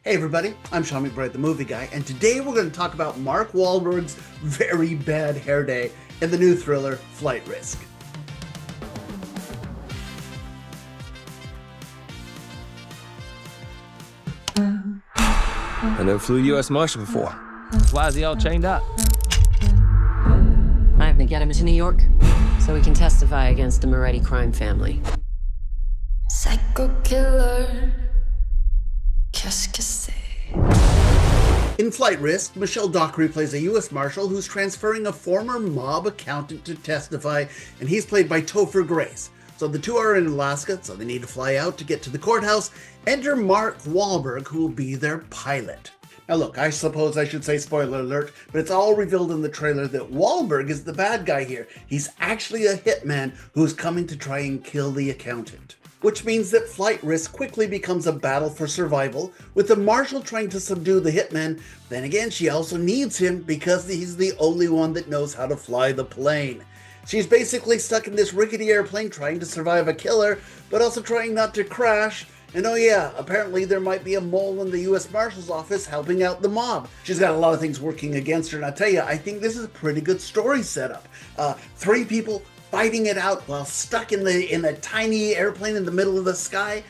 Hey everybody, I'm Sean McBride, the movie guy, and today we're going to talk about Mark Wahlberg's very bad hair day in the new thriller, Flight Risk. I never flew U.S. Marshal before. Why is he all chained up? I have to get him to New York so we can testify against the Moretti crime family. Psycho killer, qu'est-ce que c'est? In Flight Risk, Michelle Dockery plays a U.S. Marshal who's transferring a former mob accountant to testify, and he's played by Topher Grace. So the two are in Alaska, so they need to fly out to get to the courthouse. Enter Mark Wahlberg, who will be their pilot. Now look, I suppose I should say spoiler alert, but it's all revealed in the trailer that Wahlberg is the bad guy here. He's actually a hitman who's coming to try and kill the accountant. Which means that Flight Risk quickly becomes a battle for survival, with the marshal trying to subdue the hitman. Then again, she also needs him because he's the only one that knows how to fly the plane. She's basically stuck in this rickety airplane trying to survive a killer, but also trying not to crash. And oh yeah, apparently there might be a mole in the U.S. Marshal's office helping out the mob. She's got a lot of things working against her, and I tell you, I think this is a pretty good story setup. Three people fighting it out while stuck in a tiny airplane in the middle of the sky.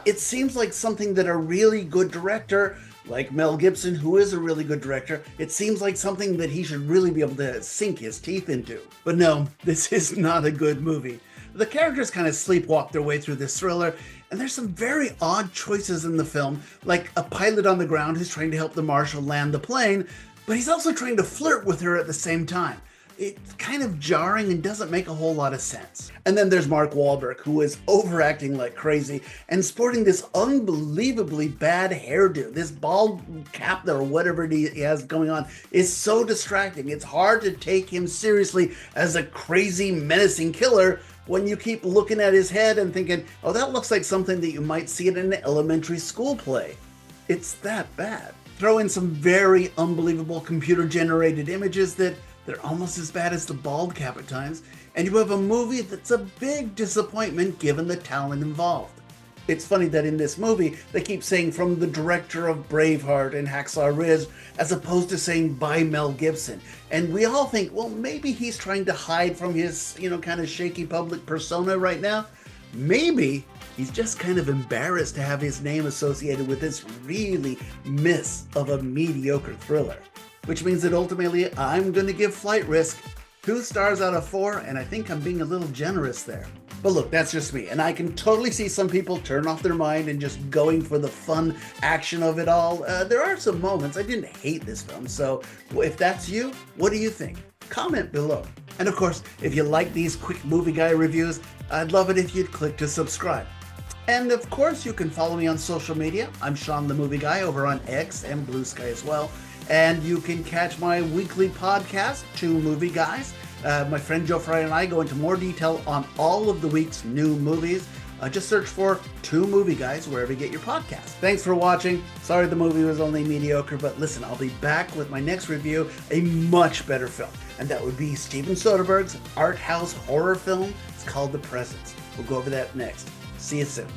It seems like something that a really good director, like Mel Gibson, who is a really good director, it seems like something that he should really be able to sink his teeth into. But no, this is not a good movie. The characters kind of sleepwalk their way through this thriller, and there's some very odd choices in the film, like a pilot on the ground who's trying to help the marshal land the plane, but he's also trying to flirt with her at the same time. It's kind of jarring and doesn't make a whole lot of sense. And then there's Mark Wahlberg, who is overacting like crazy and sporting this unbelievably bad hairdo. This bald cap or whatever he has going on is so distracting. It's hard to take him seriously as a crazy, menacing killer when you keep looking at his head and thinking, oh, that looks like something that you might see in an elementary school play. It's that bad. Throw in some very unbelievable computer-generated images that they're almost as bad as the bald cap at times, and you have a movie that's a big disappointment given the talent involved. It's funny that in this movie, they keep saying from the director of Braveheart and Hacksaw Ridge, as opposed to saying by Mel Gibson. And we all think, well, maybe he's trying to hide from his, kind of shaky public persona right now. Maybe he's just kind of embarrassed to have his name associated with this really miss of a mediocre thriller. Which means that ultimately I'm going to give Flight Risk 2 stars out of 4, and I think I'm being a little generous there. But look, that's just me, and I can totally see some people turn off their mind and just going for the fun action of it all. There are some moments. I didn't hate this film, so if that's you, what do you think? Comment below. And of course, if you like these quick movie guy reviews, I'd love it if you'd click to subscribe. And of course, you can follow me on social media. I'm Sean the Movie Guy over on X and Blue Sky as well. And you can catch my weekly podcast, Two Movie Guys. My friend Joe Fry and I go into more detail on all of the week's new movies. Just search for Two Movie Guys wherever you get your podcast. Thanks for watching. Sorry the movie was only mediocre, but listen, I'll be back with my next review, a much better film. And that would be Steven Soderbergh's art house horror film. It's called The Presence. We'll go over that next. See you soon.